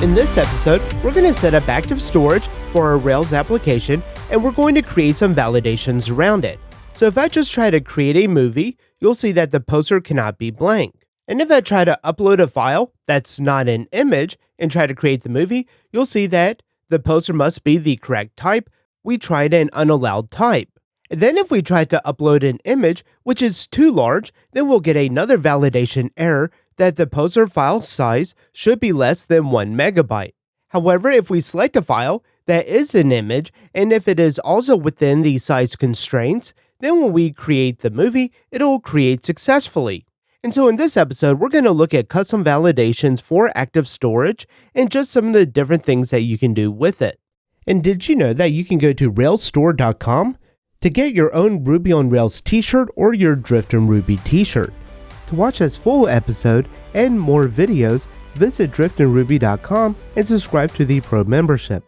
In this episode, we're going to set up active storage for our Rails application, and we're going to create some validations around it. So if I just try to create a movie, you'll see that the poster cannot be blank. And if I try to upload a file that's not an image and try to create the movie, you'll see that the poster must be the correct type. We tried an unallowed type. And then if we try to upload an image, which is too large, then we'll get another validation error that the poster file size should be less than 1 megabyte. However, if we select a file that is an image, and if it is also within the size constraints, then when we create the movie, it'll create successfully. And so in this episode, we're going to look at custom validations for active storage and just some of the different things that you can do with it. And did you know that you can go to railsstore.com to get your own Ruby on Rails t-shirt or your Drift in Ruby t-shirt? To watch this full episode and more videos, visit driftinruby.com and subscribe to the Pro membership.